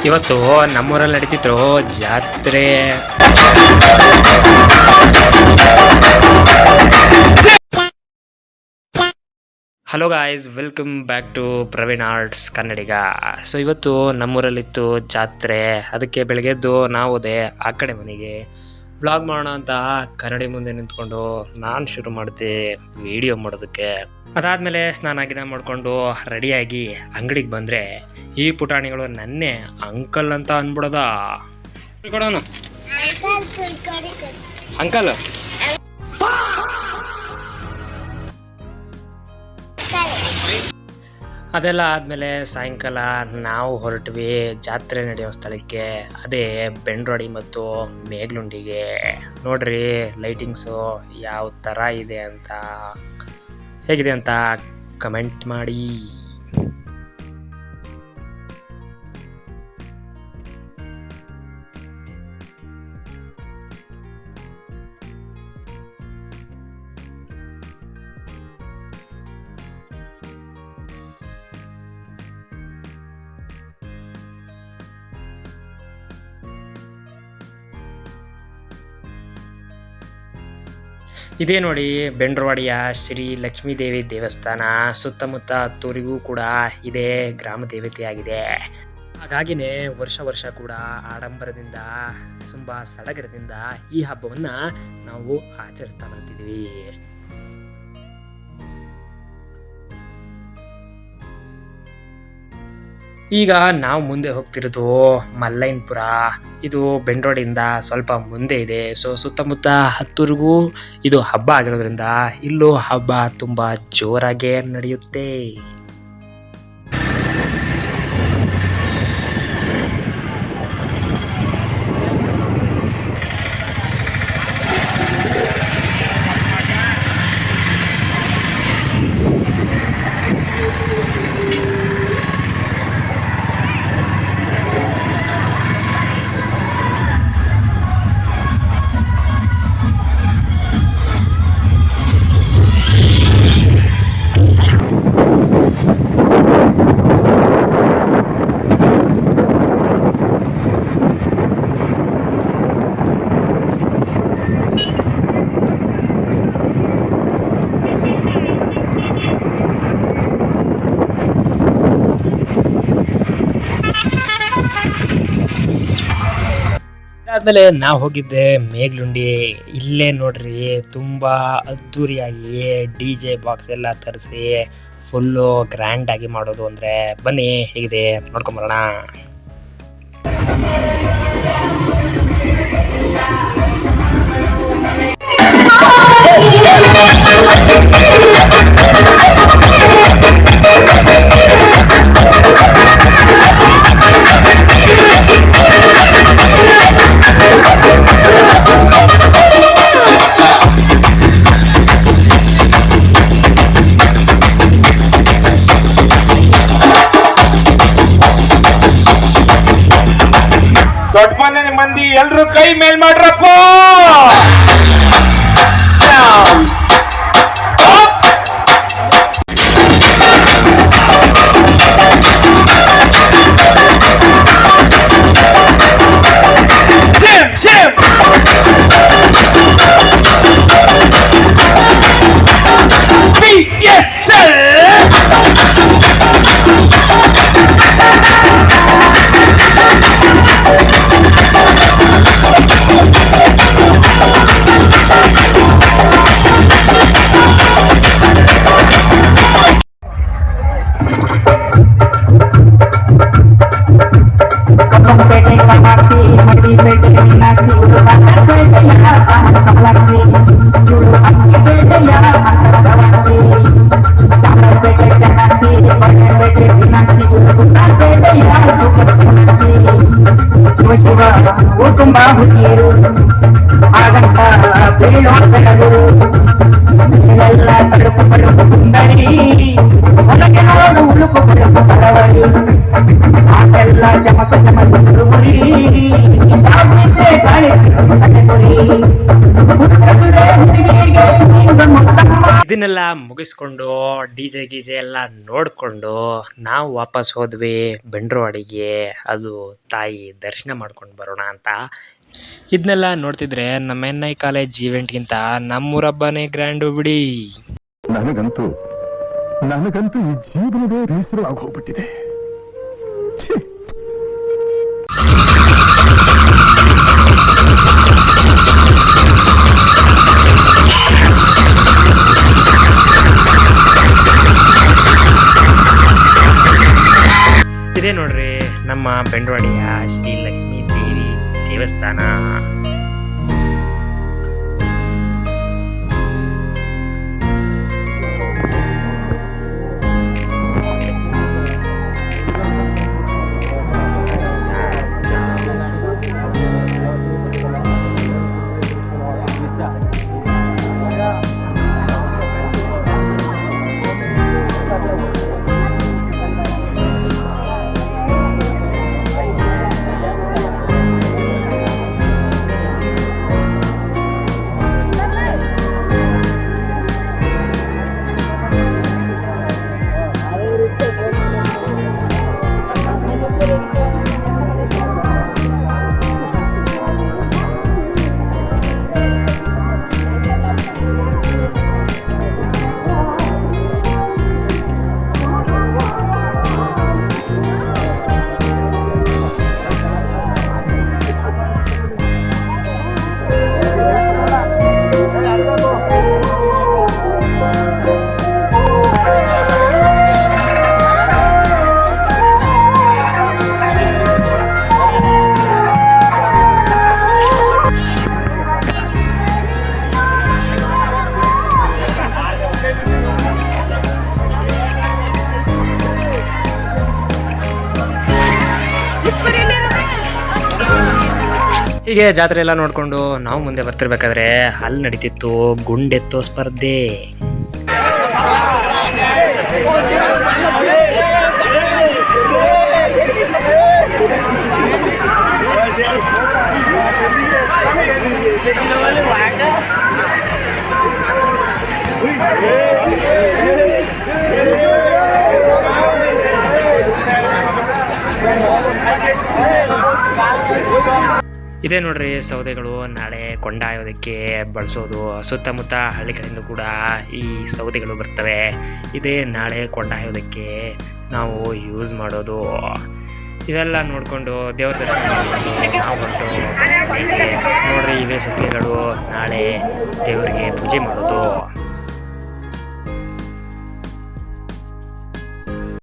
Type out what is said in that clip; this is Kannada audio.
ಇವತ್ತು ನಮ್ಮೂರಲ್ಲಿ ನಡೀತಿತ್ತು ಜಾತ್ರೆ. Hello guys, welcome back to Praveen arts Kannadiga. So ಇವತ್ತು ನಮ್ಮೂರಲ್ಲಿತ್ತು ಜಾತ್ರೆ. ಅದಕ್ಕೆ ಬೆಳಗ್ಗೆದ್ದು ನಾವು ಹೋದೆ ಆ ಕಡೆ ಮನೆಗೆ ವ್ಲಾಗ್ ಮಾಡೋಣ ಅಂತ ಕನ್ನಡಿ ಮುಂದೆ ನಿಂತ್ಕೊಂಡು ನಾನು ಶುರು ಮಾಡಿದೆ ವಿಡಿಯೋ ಮಾಡೋದಕ್ಕೆ. ಅದಾದಮೇಲೆ ಸ್ನಾನ ಗಿನ ಮಾಡಿಕೊಂಡು ರೆಡಿಯಾಗಿ ಅಂಗಡಿಗೆ ಬಂದರೆ ಈ ಪುಟಾಣಿಗಳು ನನ್ನೇ ಅಂಕಲ್ ಅಂತ ಅಂದ್ಬಿಡೋದ. ಅಂಕಲ್ ಅದೆಲ್ಲ ಆದಮೇಲೆ ಸಾಯಂಕಾಲ ನಾವು ಹೊರಟ್ವಿ ಜಾತ್ರೆ ನಡೆಯೋ ಸ್ಥಳಕ್ಕೆ. ಅದೇ ಬೆಂಡ್ರೋಡಿ ಮತ್ತು ಮೇಗ್ಲುಂಡಿಗೆ. ನೋಡ್ರಿ ಲೈಟಿಂಗ್ಸು ಯಾವ ಥರ ಇದೆ ಅಂತ, ಹೇಗಿದೆ ಅಂತ ಕಮೆಂಟ್ ಮಾಡಿ. ಇದೇ ನೋಡಿ ಬೆಂಡ್ರವಾಡಿಯ ಶ್ರೀ ಲಕ್ಷ್ಮೀದೇವಿ ದೇವಸ್ಥಾನ. ಸುತ್ತಮುತ್ತ ಹತ್ತೂರಿಗೂ ಕೂಡ ಇದೇ ಗ್ರಾಮ ದೇವತೆಯಾಗಿದೆ. ಹಾಗಾಗಿನೇ ವರ್ಷ ಕೂಡ ಆಡಂಬರದಿಂದ ತುಂಬ ಸಡಗರದಿಂದ ಈ ಹಬ್ಬವನ್ನು ನಾವು ಆಚರಿಸ್ತಾ ಬರ್ತಿದ್ವಿ. ಈಗ ನಾವು ಮುಂದೆ ಹೋಗ್ತಿರೋದು ಮಲ್ಲೈನ್ಪುರ. ಇದು ಬೆಂಡ್ರೋಡಿಂದ ಸ್ವಲ್ಪ ಮುಂದೆ ಇದೆ. ಸೊ ಸುತ್ತಮುತ್ತ ಹತ್ತೂರಿಗೂ ಇದು ಹಬ್ಬ ಆಗಿರೋದ್ರಿಂದ ಇಲ್ಲೂ ಹಬ್ಬ ತುಂಬ ಜೋರಾಗೇ ನಡೆಯುತ್ತೆ. ಆದ್ಮೇಲೆ ನಾವು ಹೋಗಿದ್ದೆ ಮೇಗ್ಲುಂಡಿ. ಇಲ್ಲೇ ನೋಡ್ರಿ ತುಂಬಾ ಅದ್ದೂರಿಯಾಗಿ DJ ಬಾಕ್ಸ್ ಎಲ್ಲ ತರಿಸಿ ಫುಲ್ಲು ಗ್ರ್ಯಾಂಡ್ ಆಗಿ ಮಾಡೋದು. ಅಂದ್ರೆ ಬನ್ನಿ ಹೇಗಿದೆ ನೋಡ್ಕೊಂಬರೋಣ. ದೊಡ್ಡ ಮನೆ ಮಂದಿ ಎಲ್ರು ಕೈ ಮೇಲ್ ಮಾಡ್ರಪ್ಪ. ತುಂಬಾ ಹುಟ್ಟಿರು ಆಗಂತ ಬೀಳೋದಗಳು ಎಲ್ಲ ತಡುಕು ಪಡುಕು ಸುಂದರಿ ಹೊರಗೆ ನೋಡು ಉಳುಕು ಪಡುಕು ಪರವರಿ ಆಟೆಲ್ಲ ಚಮಕ ಚಮಕ ಸುರುಮುರಿ ಗಾಳಿ ಇದನ್ನೆಲ್ಲ ಮುಗಿಸ್ಕೊಂಡು DJ ಗೀಜೆ ಎಲ್ಲ ನೋಡಿಕೊಂಡು ನಾವು ವಾಪಸ್ ಹೋದ್ವಿ ಬೆಂಡ್ರವಾಡಿಗೆ. ಅದು ತಾಯಿ ದರ್ಶನ ಮಾಡ್ಕೊಂಡು ಬರೋಣ ಅಂತ. ಇದನ್ನೆಲ್ಲ ನೋಡ್ತಿದ್ರೆ ನಮ್ಮ NI ಕಾಲೇಜ್ ಈವೆಂಟ್ಗಿಂತ ನಮ್ಮೂರ ಹಬ್ಬನೇ ಗ್ರ್ಯಾಂಡು ಬಿಡಿ. ನನಗಂತೂ ಈ ಜೀವನವೇ ಬೇಸರ ಆಗೋಗ್ಬಿಟ್ಟಿದೆ. ಇದೇ ನೋಡ್ರಿ ನಮ್ಮ ಬೆಂಡ್ರವಾಡಿಯ ಶ್ರೀ ಲಕ್ಷ್ಮೀ ದೇವಿ ದೇವಸ್ಥಾನ. ಹೀಗೆ ಜಾತ್ರೆ ಎಲ್ಲ ನೋಡಿಕೊಂಡು ನಾವು ಮುಂದೆ ಬರ್ತಿರ್ಬೇಕಾದ್ರೆ ಅಲ್ಲಿ ನಡೀತಿತ್ತು ಗುಂಡೆತ್ತೋ ಸ್ಪರ್ಧೆ. ಇದೇ ನೋಡ್ರಿ ಸೌದೆಗಳು ನಾಳೆ ಕೊಂಡೊಯ್ಯೋದಕ್ಕೆ ಬಳಸೋದು. ಸುತ್ತಮುತ್ತ ಹಳ್ಳಿಗಳಿಂದ ಕೂಡ ಈ ಸೌದೆಗಳು ಬರ್ತವೆ. ಇದೇ ನಾಳೆ ಕೊಂಡೊಯ್ಯೋದಕ್ಕೆ ನಾವು ಯೂಸ್ ಮಾಡೋದು. ಇವೆಲ್ಲ ನೋಡಿಕೊಂಡು ದೇವ್ರ ದರ್ಶನ ಮಾಡಿಕೊಂಡು ನಾವು ಹೊರಟು ನೋಡ್ರಿ ಇವೇ ಸತ್ಯಗಳು ನಾಳೆ ದೇವರಿಗೆ ಪೂಜೆ ಮಾಡೋದು.